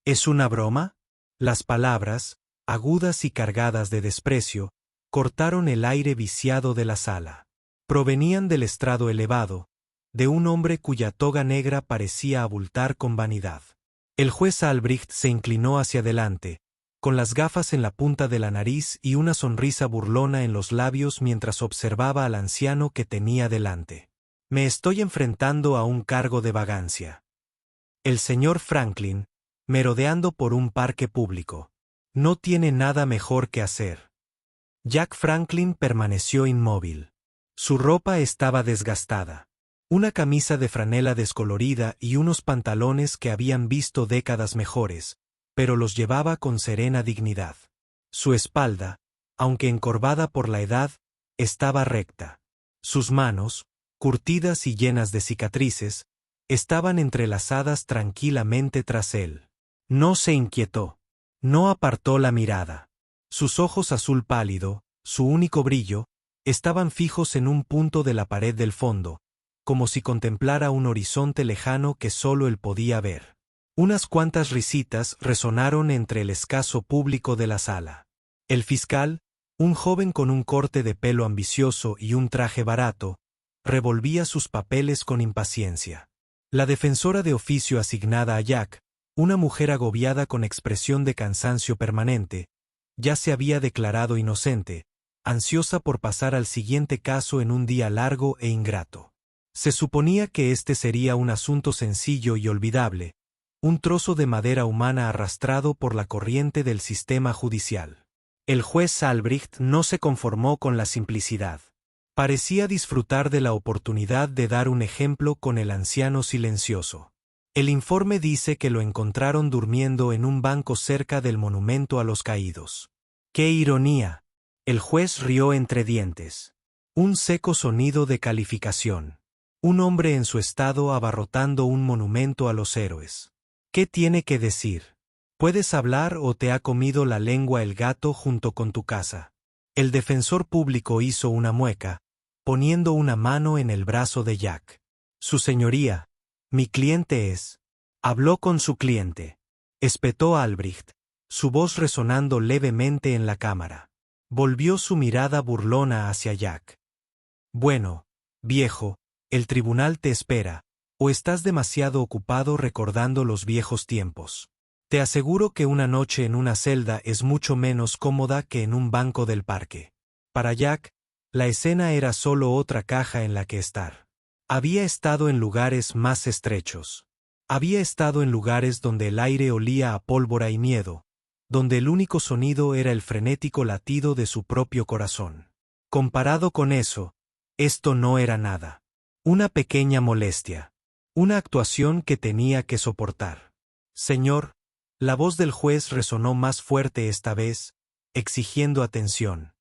¿Es una broma? Las palabras, agudas y cargadas de desprecio, cortaron el aire viciado de la sala. Provenían del estrado elevado, de un hombre cuya toga negra parecía abultar con vanidad. El juez Albrecht se inclinó hacia adelante, con las gafas en la punta de la nariz y una sonrisa burlona en los labios mientras observaba al anciano que tenía delante. Me estoy enfrentando a un cargo de vagancia. El señor Franklin, merodeando por un parque público, no tiene nada mejor que hacer. Jack Franklin permaneció inmóvil. Su ropa estaba desgastada. Una camisa de franela descolorida y unos pantalones que habían visto décadas mejores, pero los llevaba con serena dignidad. Su espalda, aunque encorvada por la edad, estaba recta. Sus manos, curtidas y llenas de cicatrices, estaban entrelazadas tranquilamente tras él. No se inquietó. No apartó la mirada. Sus ojos azul pálido, su único brillo, estaban fijos en un punto de la pared del fondo, como si contemplara un horizonte lejano que solo él podía ver. Unas cuantas risitas resonaron entre el escaso público de la sala. El fiscal, un joven con un corte de pelo ambicioso y un traje barato, revolvía sus papeles con impaciencia. La defensora de oficio asignada a Jack, una mujer agobiada con expresión de cansancio permanente, ya se había declarado inocente, ansiosa por pasar al siguiente caso en un día largo e ingrato. Se suponía que este sería un asunto sencillo y olvidable, un trozo de madera humana arrastrado por la corriente del sistema judicial. El juez Albrecht no se conformó con la simplicidad. Parecía disfrutar de la oportunidad de dar un ejemplo con el anciano silencioso. El informe dice que lo encontraron durmiendo en un banco cerca del monumento a los caídos. ¡Qué ironía! El juez rió entre dientes. Un seco sonido de calificación. Un hombre en su estado abarrotando un monumento a los héroes. ¿Qué tiene que decir? ¿Puedes hablar o te ha comido la lengua el gato junto con tu casa? El defensor público hizo una mueca, poniendo una mano en el brazo de Jack. Su señoría, mi cliente es. Habló con su cliente. Espetó Albrecht, su voz resonando levemente en la cámara. Volvió su mirada burlona hacia Jack. Bueno, viejo, el tribunal te espera, o estás demasiado ocupado recordando los viejos tiempos. Te aseguro que una noche en una celda es mucho menos cómoda que en un banco del parque. Para Jack, la escena era solo otra caja en la que estar. Había estado en lugares más estrechos. Había estado en lugares donde el aire olía a pólvora y miedo, donde el único sonido era el frenético latido de su propio corazón. Comparado con eso, esto no era nada. Una pequeña molestia. Una actuación que tenía que soportar. Señor, la voz del juez resonó más fuerte esta vez, exigiendo atención.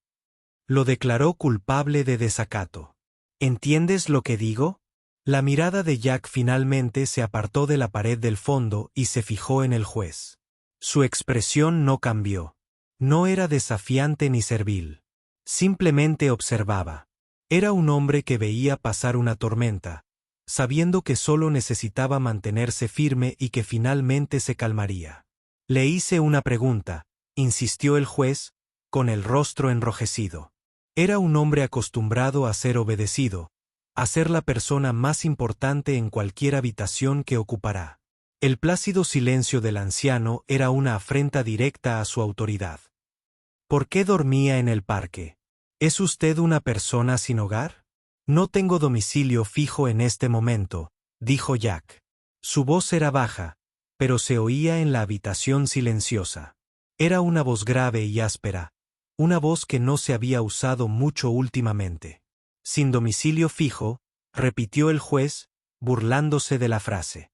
Lo declaró culpable de desacato. ¿Entiendes lo que digo? La mirada de Jack finalmente se apartó de la pared del fondo y se fijó en el juez. Su expresión no cambió. No era desafiante ni servil. Simplemente observaba. Era un hombre que veía pasar una tormenta, sabiendo que solo necesitaba mantenerse firme y que finalmente se calmaría. Le hice una pregunta, insistió el juez, con el rostro enrojecido. Era un hombre acostumbrado a ser obedecido, a ser la persona más importante en cualquier habitación que ocupará. El plácido silencio del anciano era una afrenta directa a su autoridad. ¿Por qué dormía en el parque? ¿Es usted una persona sin hogar? No tengo domicilio fijo en este momento, dijo Jack. Su voz era baja, pero se oía en la habitación silenciosa. Era una voz grave y áspera, una voz que no se había usado mucho últimamente. Sin domicilio fijo, repitió el juez, burlándose de la frase.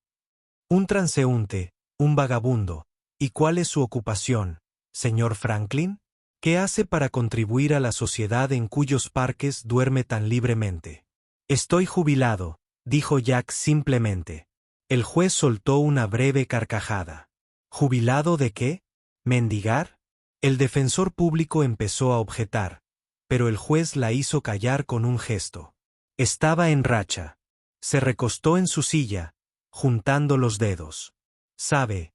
Un transeúnte, un vagabundo. ¿Y cuál es su ocupación, señor Franklin? ¿Qué hace para contribuir a la sociedad en cuyos parques duerme tan libremente? Estoy jubilado, dijo Jack simplemente. El juez soltó una breve carcajada. ¿Jubilado de qué? ¿Mendigar? El defensor público empezó a objetar, pero el juez la hizo callar con un gesto. Estaba en racha. Se recostó en su silla, juntando los dedos. Sabe,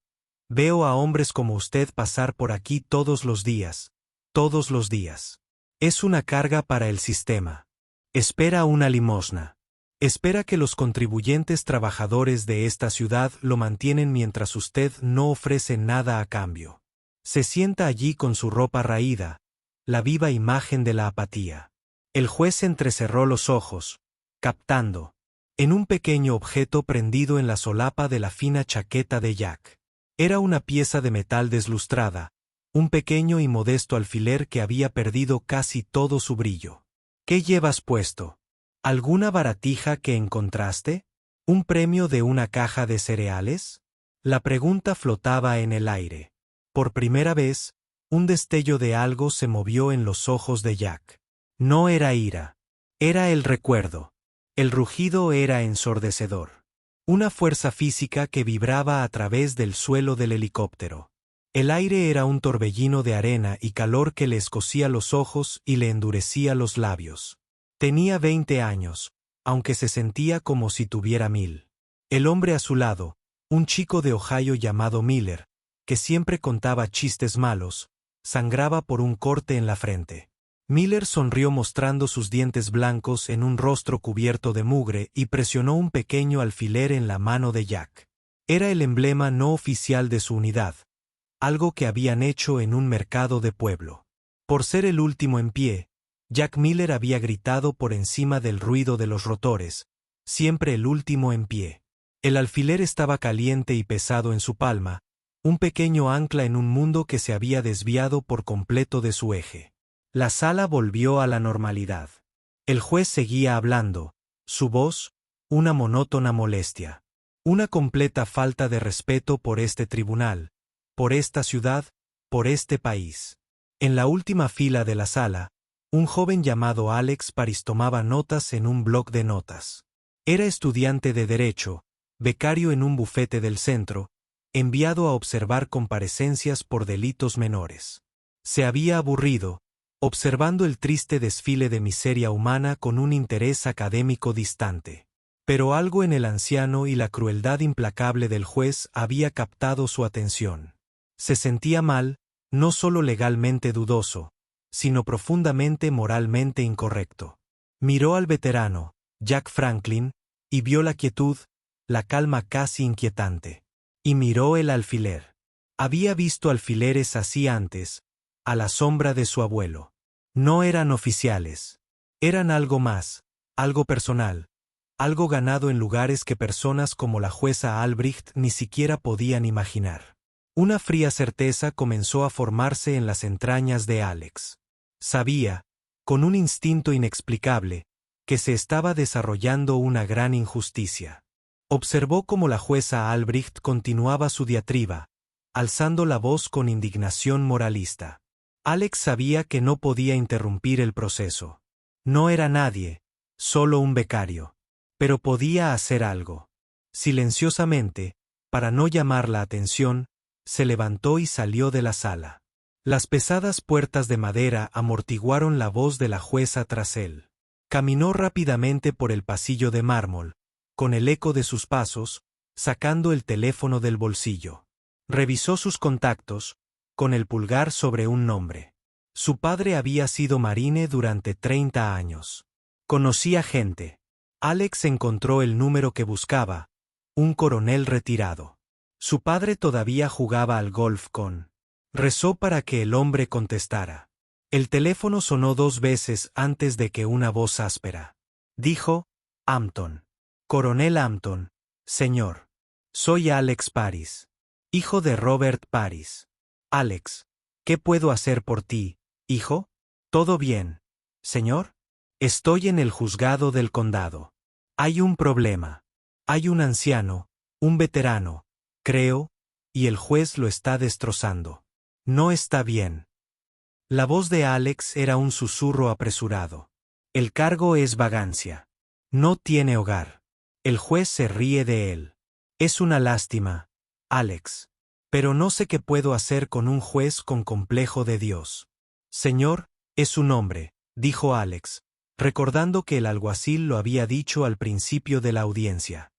Veo a hombres como usted pasar por aquí todos los días. Todos los días. Es una carga para el sistema. Espera una limosna. Espera que los contribuyentes trabajadores de esta ciudad lo mantienen mientras usted no ofrece nada a cambio. Se sienta allí con su ropa raída, la viva imagen de la apatía. El juez entrecerró los ojos, captando, en un pequeño objeto prendido en la solapa de la fina chaqueta de Jack. Era una pieza de metal deslustrada, un pequeño y modesto alfiler que había perdido casi todo su brillo. ¿Qué llevas puesto? ¿Alguna baratija que encontraste? ¿Un premio de una caja de cereales? La pregunta flotaba en el aire. Por primera vez, un destello de algo se movió en los ojos de Jack. No era ira. Era el recuerdo. El rugido era ensordecedor. Una fuerza física que vibraba a través del suelo del helicóptero. El aire era un torbellino de arena y calor que le escocía los ojos y le endurecía los labios. Tenía 20 años, aunque se sentía como si tuviera 1000. El hombre a su lado, un chico de Ohio llamado Miller, que siempre contaba chistes malos, sangraba por un corte en la frente. Miller sonrió mostrando sus dientes blancos en un rostro cubierto de mugre y presionó un pequeño alfiler en la mano de Jack. Era el emblema no oficial de su unidad, algo que habían hecho en un mercado de pueblo. Por ser el último en pie, Jack Miller había gritado por encima del ruido de los rotores, siempre el último en pie. El alfiler estaba caliente y pesado en su palma, un pequeño ancla en un mundo que se había desviado por completo de su eje. La sala volvió a la normalidad. El juez seguía hablando, su voz, una monótona molestia. Una completa falta de respeto por este tribunal, por esta ciudad, por este país. En la última fila de la sala, un joven llamado Alex Paris tomaba notas en un bloc de notas. Era estudiante de Derecho, becario en un bufete del centro, enviado a observar comparecencias por delitos menores. Se había aburrido, observando el triste desfile de miseria humana con un interés académico distante. Pero algo en el anciano y la crueldad implacable del juez había captado su atención. Se sentía mal, no solo legalmente dudoso, sino profundamente moralmente incorrecto. Miró al veterano, Jack Franklin, y vio la quietud, la calma casi inquietante. Y miró el alfiler. Había visto alfileres así antes, a la sombra de su abuelo. No eran oficiales. Eran algo más, algo personal, algo ganado en lugares que personas como la jueza Albrecht ni siquiera podían imaginar. Una fría certeza comenzó a formarse en las entrañas de Alex. Sabía, con un instinto inexplicable, que se estaba desarrollando una gran injusticia. Observó cómo la jueza Albrecht continuaba su diatriba, alzando la voz con indignación moralista. Alex sabía que no podía interrumpir el proceso. No era nadie, solo un becario. Pero podía hacer algo. Silenciosamente, para no llamar la atención, se levantó y salió de la sala. Las pesadas puertas de madera amortiguaron la voz de la jueza tras él. Caminó rápidamente por el pasillo de mármol, con el eco de sus pasos, sacando el teléfono del bolsillo. Revisó sus contactos, con el pulgar sobre un nombre. Su padre había sido marine durante 30 años. Conocía gente. Alex encontró el número que buscaba, un coronel retirado. Su padre todavía jugaba al golf con. Rezó para que el hombre contestara. El teléfono sonó 2 veces antes de que una voz áspera. Dijo, Hampton. Coronel Hampton, señor. Soy Alex Paris, hijo de Robert Paris. Alex, ¿qué puedo hacer por ti, hijo? ¿Todo bien, señor? Estoy en el juzgado del condado. Hay un problema. Hay un anciano, un veterano, creo, y el juez lo está destrozando. No está bien. La voz de Alex era un susurro apresurado. El cargo es vagancia. No tiene hogar. El juez se ríe de él. Es una lástima, Alex. Pero no sé qué puedo hacer con un juez con complejo de Dios. Señor, es su nombre, dijo Alex, recordando que el alguacil lo había dicho al principio de la audiencia.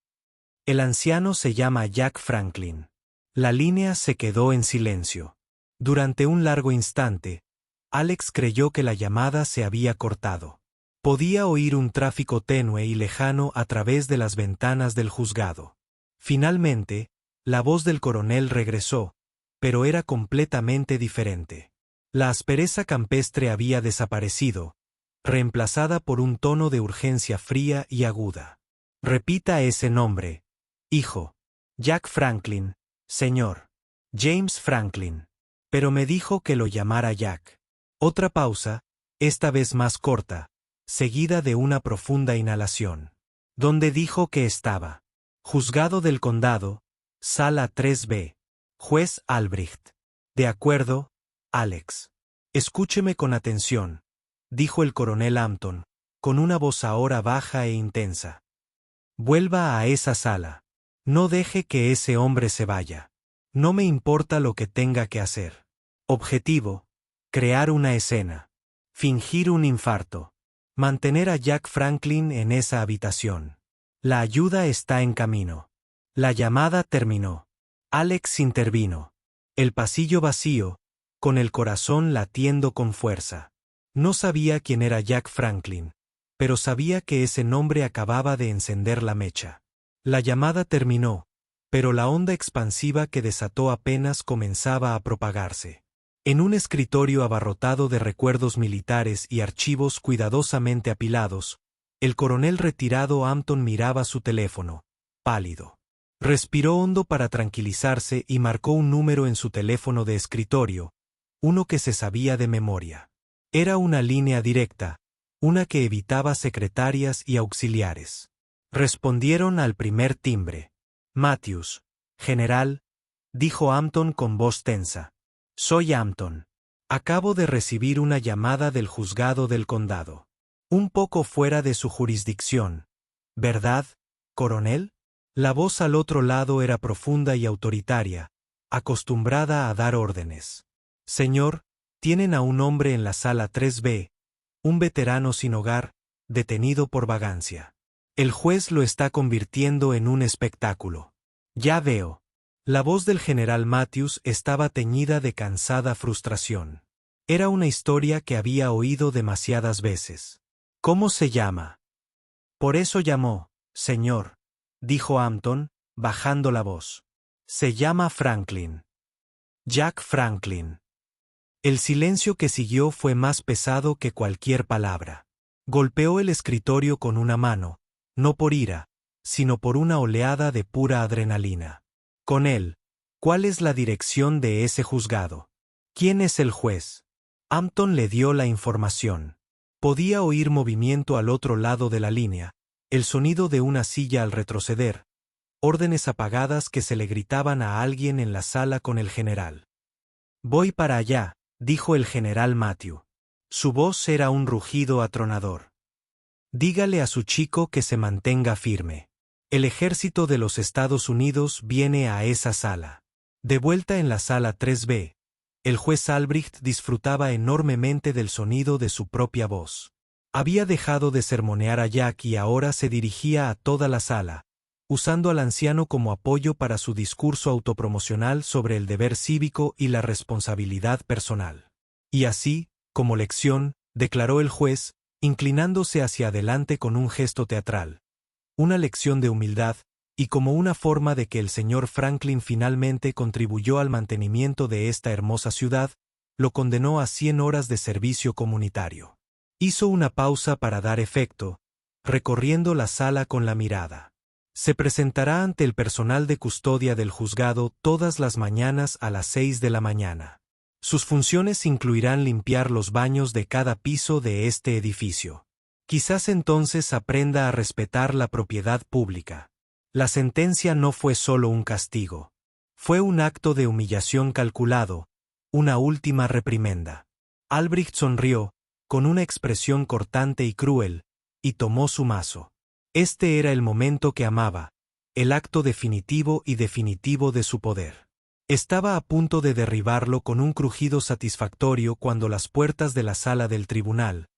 El anciano se llama Jack Franklin. La línea se quedó en silencio. Durante un largo instante, Alex creyó que la llamada se había cortado. Podía oír un tráfico tenue y lejano a través de las ventanas del juzgado. Finalmente, la voz del coronel regresó, pero era completamente diferente. La aspereza campestre había desaparecido, reemplazada por un tono de urgencia fría y aguda. Repita ese nombre, hijo. Jack Franklin, señor. James Franklin. Pero me dijo que lo llamara Jack. Otra pausa, esta vez más corta, seguida de una profunda inhalación. ¿Dónde dijo que estaba? Juzgado del condado, sala 3B. Juez Albrecht. De acuerdo, Alex. Escúcheme con atención, dijo el coronel Hampton, con una voz ahora baja e intensa. Vuelva a esa sala. No deje que ese hombre se vaya. No me importa lo que tenga que hacer. Objetivo: crear una escena. Fingir un infarto. Mantener a Jack Franklin en esa habitación. La ayuda está en camino. La llamada terminó. Alex intervino. El pasillo vacío, con el corazón latiendo con fuerza. No sabía quién era Jack Franklin, pero sabía que ese nombre acababa de encender la mecha. La llamada terminó, pero la onda expansiva que desató apenas comenzaba a propagarse. En un escritorio abarrotado de recuerdos militares y archivos cuidadosamente apilados, el coronel retirado Hampton miraba su teléfono, pálido. Respiró hondo para tranquilizarse y marcó un número en su teléfono de escritorio, uno que se sabía de memoria. Era una línea directa, una que evitaba secretarias y auxiliares. Respondieron al primer timbre. Matthews, general, dijo Hampton con voz tensa. Soy Hampton. Acabo de recibir una llamada del juzgado del condado. Un poco fuera de su jurisdicción. ¿Verdad, coronel? La voz al otro lado era profunda y autoritaria, acostumbrada a dar órdenes. Señor, tienen a un hombre en la sala 3B, un veterano sin hogar, detenido por vagancia. El juez lo está convirtiendo en un espectáculo. Ya veo. La voz del general Matthews estaba teñida de cansada frustración. Era una historia que había oído demasiadas veces. ¿Cómo se llama? Por eso llamó, señor, dijo Hampton, bajando la voz. Se llama Franklin. Jack Franklin. El silencio que siguió fue más pesado que cualquier palabra. Golpeó el escritorio con una mano, no por ira, sino por una oleada de pura adrenalina. Con él, ¿cuál es la dirección de ese juzgado? ¿Quién es el juez? Hampton le dio la información. Podía oír movimiento al otro lado de la línea, el sonido de una silla al retroceder, órdenes apagadas que se le gritaban a alguien en la sala con el general. Voy para allá, dijo el general Matthew. Su voz era un rugido atronador. Dígale a su chico que se mantenga firme. El ejército de los Estados Unidos viene a esa sala. De vuelta en la sala 3B, el juez Albrecht disfrutaba enormemente del sonido de su propia voz. Había dejado de sermonear a Jack y ahora se dirigía a toda la sala, usando al anciano como apoyo para su discurso autopromocional sobre el deber cívico y la responsabilidad personal. Y así, como lección, declaró el juez, inclinándose hacia adelante con un gesto teatral. Una lección de humildad, y como una forma de que el señor Franklin finalmente contribuyó al mantenimiento de esta hermosa ciudad, lo condenó a 100 horas de servicio comunitario. Hizo una pausa para dar efecto, recorriendo la sala con la mirada. Se presentará ante el personal de custodia del juzgado todas las mañanas a las 6 de la mañana. Sus funciones incluirán limpiar los baños de cada piso de este edificio. Quizás entonces aprenda a respetar la propiedad pública. La sentencia no fue solo un castigo. Fue un acto de humillación calculado, una última reprimenda. Albrecht sonrió, con una expresión cortante y cruel, y tomó su mazo. Este era el momento que amaba, el acto definitivo de su poder. Estaba a punto de derribarlo con un crujido satisfactorio cuando las puertas de la sala del tribunal,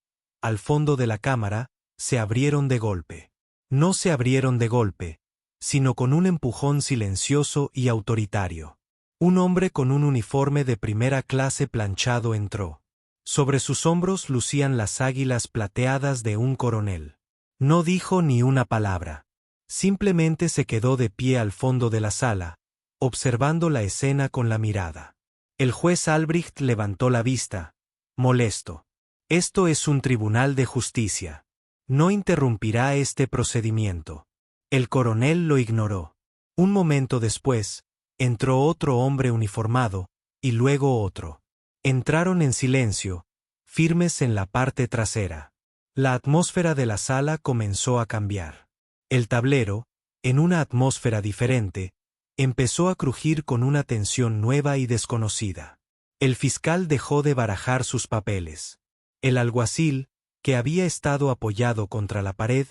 al fondo de la cámara, se abrieron de golpe. No se abrieron de golpe, sino con un empujón silencioso y autoritario. Un hombre con un uniforme de primera clase planchado entró. Sobre sus hombros lucían las águilas plateadas de un coronel. No dijo ni una palabra. Simplemente se quedó de pie al fondo de la sala, observando la escena con la mirada. El juez Albrecht levantó la vista, molesto. Esto es un tribunal de justicia. No interrumpirá este procedimiento. El coronel lo ignoró. Un momento después, entró otro hombre uniformado, y luego otro. Entraron en silencio, firmes en la parte trasera. La atmósfera de la sala comenzó a cambiar. El tablero, en una atmósfera diferente, empezó a crujir con una tensión nueva y desconocida. El fiscal dejó de barajar sus papeles. El alguacil, que había estado apoyado contra la pared,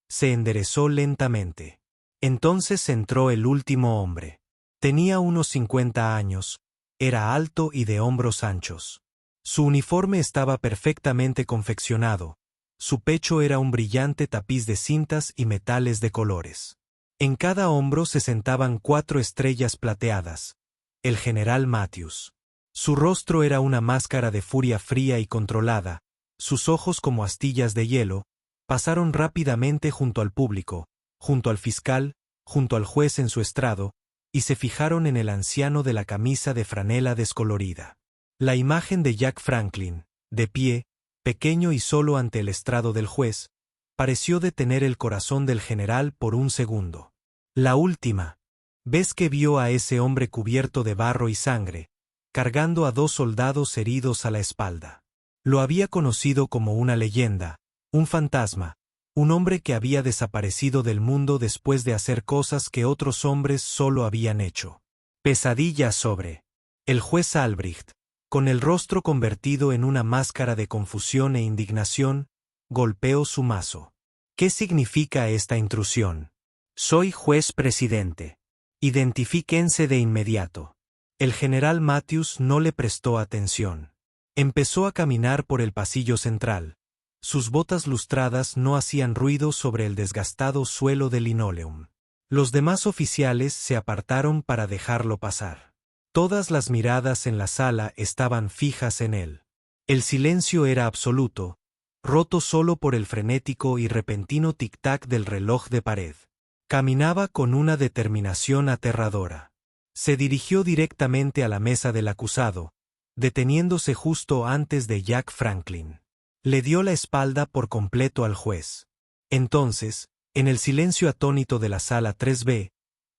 se enderezó lentamente. Entonces entró el último hombre. Tenía unos 50 años, era alto y de hombros anchos. Su uniforme estaba perfectamente confeccionado, su pecho era un brillante tapiz de cintas y metales de colores. En cada hombro se sentaban 4 estrellas plateadas, el general Matthews. Su rostro era una máscara de furia fría y controlada, sus ojos como astillas de hielo, pasaron rápidamente junto al público, junto al fiscal, junto al juez en su estrado, y se fijaron en el anciano de la camisa de franela descolorida. La imagen de Jack Franklin, de pie, pequeño y solo ante el estrado del juez, pareció detener el corazón del general por un segundo. La última. ¿Ves que vio a ese hombre cubierto de barro y sangre, cargando a 2 soldados heridos a la espalda? Lo había conocido como una leyenda, un fantasma, un hombre que había desaparecido del mundo después de hacer cosas que otros hombres solo habían hecho. Pesadilla sobre. El juez Albrecht, con el rostro convertido en una máscara de confusión e indignación, golpeó su mazo. ¿Qué significa esta intrusión? Soy juez presidente. Identifíquense de inmediato. El general Matthews no le prestó atención. Empezó a caminar por el pasillo central. Sus botas lustradas no hacían ruido sobre el desgastado suelo de linoleum. Los demás oficiales se apartaron para dejarlo pasar. Todas las miradas en la sala estaban fijas en él. El silencio era absoluto, roto solo por el frenético y repentino tic-tac del reloj de pared. Caminaba con una determinación aterradora. Se dirigió directamente a la mesa del acusado, deteniéndose justo antes de Jack Franklin. Le dio la espalda por completo al juez. Entonces, en el silencio atónito de la sala 3B,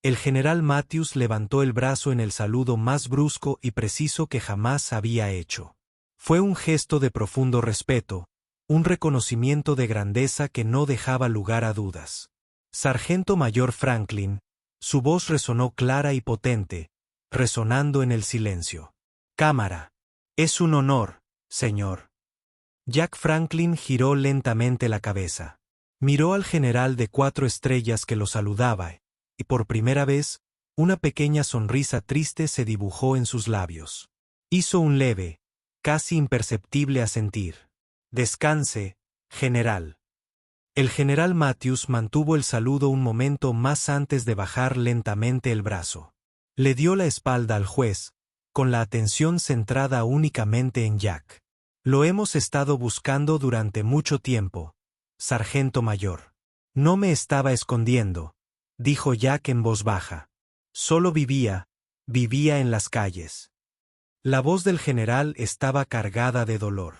el general Matthews levantó el brazo en el saludo más brusco y preciso que jamás había hecho. Fue un gesto de profundo respeto, un reconocimiento de grandeza que no dejaba lugar a dudas. Sargento Mayor Franklin, su voz resonó clara y potente, resonando en el silencio. Cámara. Es un honor, señor. Jack Franklin giró lentamente la cabeza. Miró al general de 4 estrellas que lo saludaba, y por primera vez, una pequeña sonrisa triste se dibujó en sus labios. Hizo un leve, casi imperceptible asentir. Descanse, general. El general Matthews mantuvo el saludo un momento más antes de bajar lentamente el brazo. Le dio la espalda al juez, con la atención centrada únicamente en Jack. Lo hemos estado buscando durante mucho tiempo, sargento mayor. No me estaba escondiendo, dijo Jack en voz baja. Solo vivía en las calles. La voz del general estaba cargada de dolor.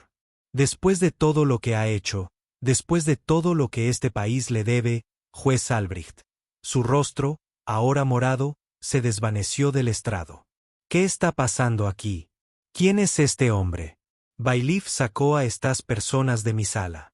Después de todo lo que ha hecho, después de todo lo que este país le debe, juez Albrecht. Su rostro, ahora morado, se desvaneció del estrado. ¿Qué está pasando aquí? ¿Quién es este hombre? Bailiff sacó a estas personas de mi sala.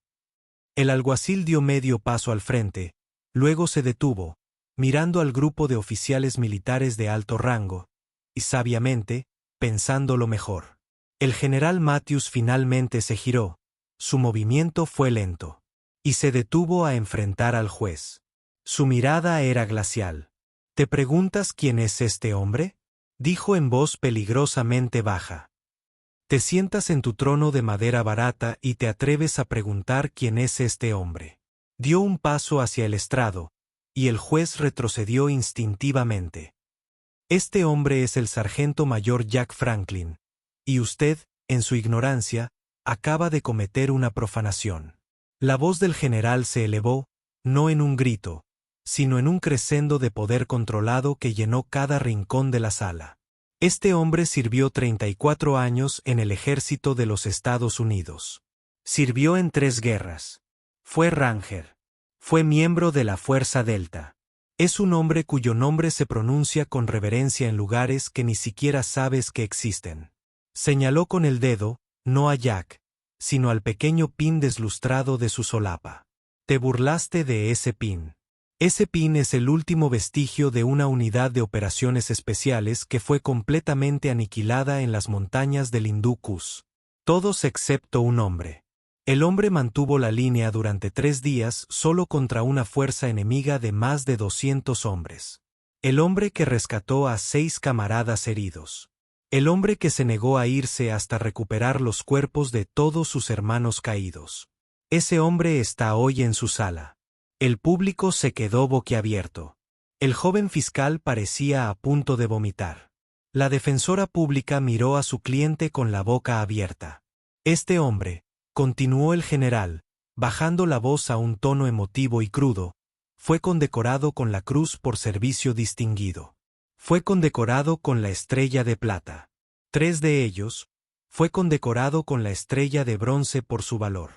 El alguacil dio medio paso al frente, luego se detuvo, mirando al grupo de oficiales militares de alto rango, y sabiamente, pensando lo mejor. El general Matthews finalmente se giró, su movimiento fue lento, y se detuvo a enfrentar al juez. Su mirada era glacial. ¿Te preguntas quién es este hombre? Dijo en voz peligrosamente baja. Te sientas en tu trono de madera barata y te atreves a preguntar quién es este hombre. Dio un paso hacia el estrado, y el juez retrocedió instintivamente. Este hombre es el sargento mayor Jack Franklin, y usted, en su ignorancia, acaba de cometer una profanación. La voz del general se elevó, no en un grito, sino en un crescendo de poder controlado que llenó cada rincón de la sala. Este hombre sirvió 34 años en el ejército de los Estados Unidos. Sirvió en 3 guerras. Fue Ranger. Fue miembro de la Fuerza Delta. Es un hombre cuyo nombre se pronuncia con reverencia en lugares que ni siquiera sabes que existen. Señaló con el dedo, no a Jack, sino al pequeño pin deslustrado de su solapa. Te burlaste de ese pin. Ese pin es el último vestigio de una unidad de operaciones especiales que fue completamente aniquilada en las montañas del Hindú Kush. Todos excepto un hombre. El hombre mantuvo la línea durante 3 días solo contra una fuerza enemiga de más de 200 hombres. El hombre que rescató a 6 camaradas heridos. El hombre que se negó a irse hasta recuperar los cuerpos de todos sus hermanos caídos. Ese hombre está hoy en su sala. El público se quedó boquiabierto. El joven fiscal parecía a punto de vomitar. La defensora pública miró a su cliente con la boca abierta. Este hombre, continuó el general, bajando la voz a un tono emotivo y crudo, fue condecorado con la Cruz por servicio distinguido. Fue condecorado con la Estrella de Plata. 3 de ellos, fue condecorado con la Estrella de Bronce por su valor.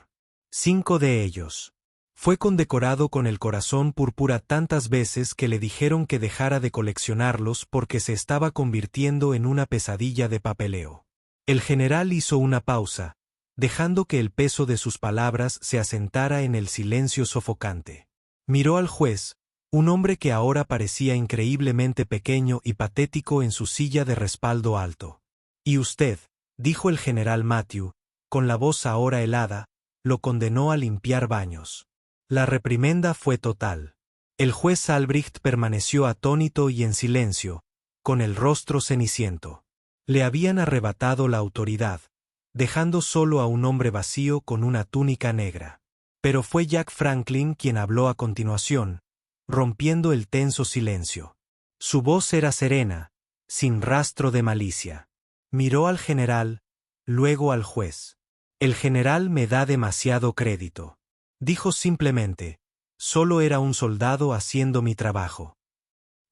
5 de ellos, fue condecorado con el Corazón Púrpura tantas veces que le dijeron que dejara de coleccionarlos porque se estaba convirtiendo en una pesadilla de papeleo. El general hizo una pausa, dejando que el peso de sus palabras se asentara en el silencio sofocante. Miró al juez, un hombre que ahora parecía increíblemente pequeño y patético en su silla de respaldo alto. Y usted, dijo el general Matthew, con la voz ahora helada, lo condenó a limpiar baños. La reprimenda fue total. El juez Albrecht permaneció atónito y en silencio, con el rostro ceniciento. Le habían arrebatado la autoridad, dejando solo a un hombre vacío con una túnica negra. Pero fue Jack Franklin quien habló a continuación, rompiendo el tenso silencio. Su voz era serena, sin rastro de malicia. Miró al general, luego al juez. El general me da demasiado crédito. Dijo simplemente, solo era un soldado haciendo mi trabajo.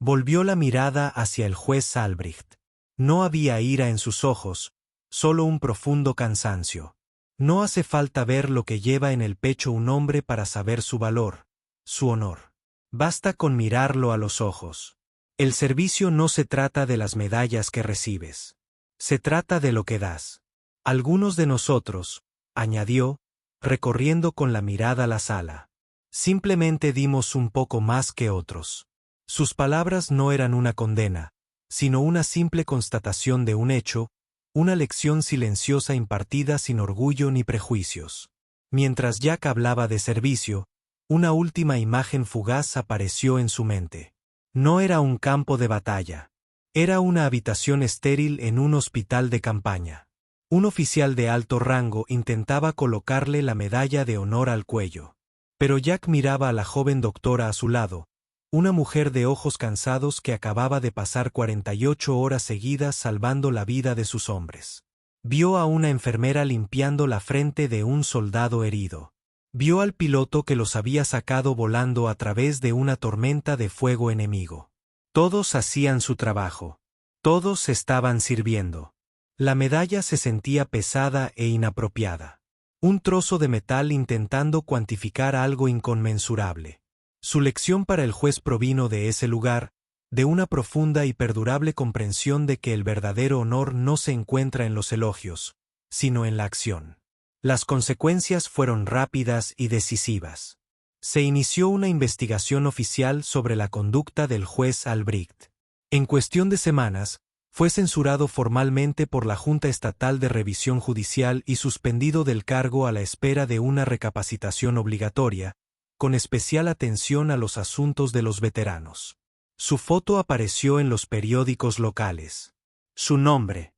Volvió la mirada hacia el juez Albrecht. No había ira en sus ojos, solo un profundo cansancio. No hace falta ver lo que lleva en el pecho un hombre para saber su valor, su honor. Basta con mirarlo a los ojos. El servicio no se trata de las medallas que recibes. Se trata de lo que das. Algunos de nosotros, añadió, recorriendo con la mirada la sala, simplemente dimos un poco más que otros. Sus palabras no eran una condena, sino una simple constatación de un hecho, una lección silenciosa impartida sin orgullo ni prejuicios. Mientras Jack hablaba de servicio, una última imagen fugaz apareció en su mente. No era un campo de batalla. Era una habitación estéril en un hospital de campaña. Un oficial de alto rango intentaba colocarle la medalla de honor al cuello. Pero Jack miraba a la joven doctora a su lado, una mujer de ojos cansados que acababa de pasar 48 horas seguidas salvando la vida de sus hombres. Vio a una enfermera limpiando la frente de un soldado herido. Vio al piloto que los había sacado volando a través de una tormenta de fuego enemigo. Todos hacían su trabajo. Todos estaban sirviendo. La medalla se sentía pesada e inapropiada. Un trozo de metal intentando cuantificar algo inconmensurable. Su lección para el juez provino de ese lugar, de una profunda y perdurable comprensión de que el verdadero honor no se encuentra en los elogios, sino en la acción. Las consecuencias fueron rápidas y decisivas. Se inició una investigación oficial sobre la conducta del juez Albrecht. En cuestión de semanas, fue censurado formalmente por la Junta Estatal de Revisión Judicial y suspendido del cargo a la espera de una recapacitación obligatoria, con especial atención a los asuntos de los veteranos. Su foto apareció en los periódicos locales. Su nombre,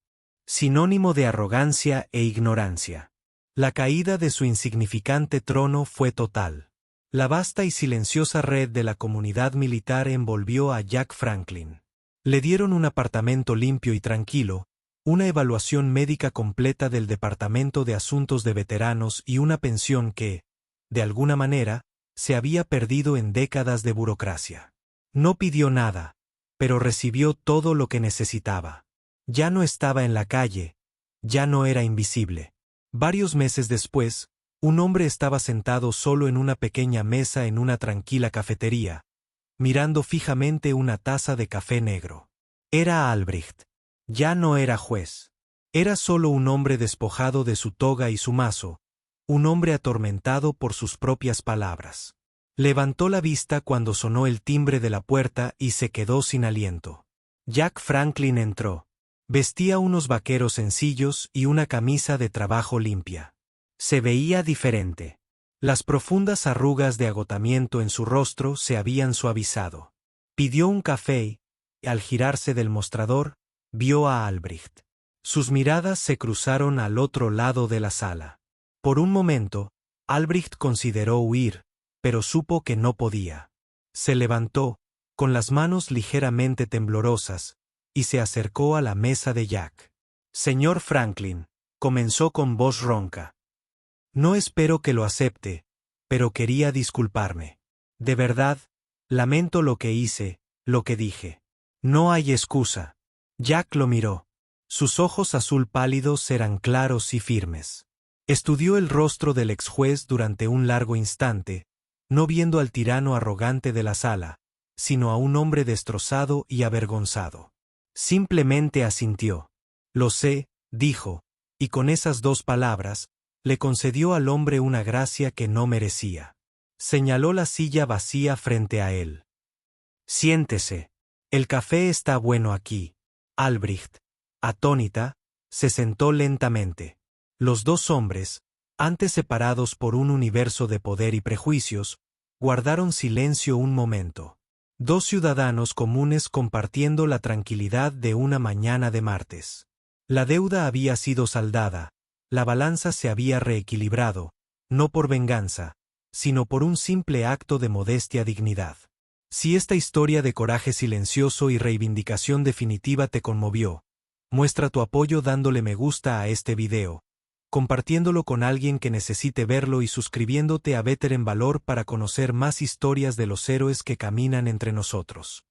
sinónimo de arrogancia e ignorancia. La caída de su insignificante trono fue total. La vasta y silenciosa red de la comunidad militar envolvió a Jack Franklin. Le dieron un apartamento limpio y tranquilo, una evaluación médica completa del Departamento de Asuntos de Veteranos y una pensión que, de alguna manera, se había perdido en décadas de burocracia. No pidió nada, pero recibió todo lo que necesitaba. Ya no estaba en la calle, ya no era invisible. Varios meses después, un hombre estaba sentado solo en una pequeña mesa en una tranquila cafetería, mirando fijamente una taza de café negro. Era Albrecht. Ya no era juez. Era solo un hombre despojado de su toga y su mazo, un hombre atormentado por sus propias palabras. Levantó la vista cuando sonó el timbre de la puerta y se quedó sin aliento. Jack Franklin entró. Vestía unos vaqueros sencillos y una camisa de trabajo limpia. Se veía diferente. Las profundas arrugas de agotamiento en su rostro se habían suavizado. Pidió un café y, al girarse del mostrador, vio a Albrecht. Sus miradas se cruzaron al otro lado de la sala. Por un momento, Albrecht consideró huir, pero supo que no podía. Se levantó, con las manos ligeramente temblorosas, y se acercó a la mesa de Jack. Señor Franklin, comenzó con voz ronca. No espero que lo acepte, pero quería disculparme. De verdad, lamento lo que hice, lo que dije. No hay excusa. Jack lo miró. Sus ojos azul pálidos eran claros y firmes. Estudió el rostro del ex juez durante un largo instante, no viendo al tirano arrogante de la sala, sino a un hombre destrozado y avergonzado. Simplemente asintió. Lo sé, dijo, y con esas dos palabras, le concedió al hombre una gracia que no merecía. Señaló la silla vacía frente a él. Siéntese. El café está bueno aquí. Albrecht, atónita, se sentó lentamente. Los dos hombres, antes separados por un universo de poder y prejuicios, guardaron silencio un momento. Dos ciudadanos comunes compartiendo la tranquilidad de una mañana de martes. La deuda había sido saldada, la balanza se había reequilibrado, no por venganza, sino por un simple acto de modestia dignidad. Si esta historia de coraje silencioso y reivindicación definitiva te conmovió, muestra tu apoyo dándole me gusta a este video, compartiéndolo con alguien que necesite verlo y suscribiéndote a Better en Valor para conocer más historias de los héroes que caminan entre nosotros.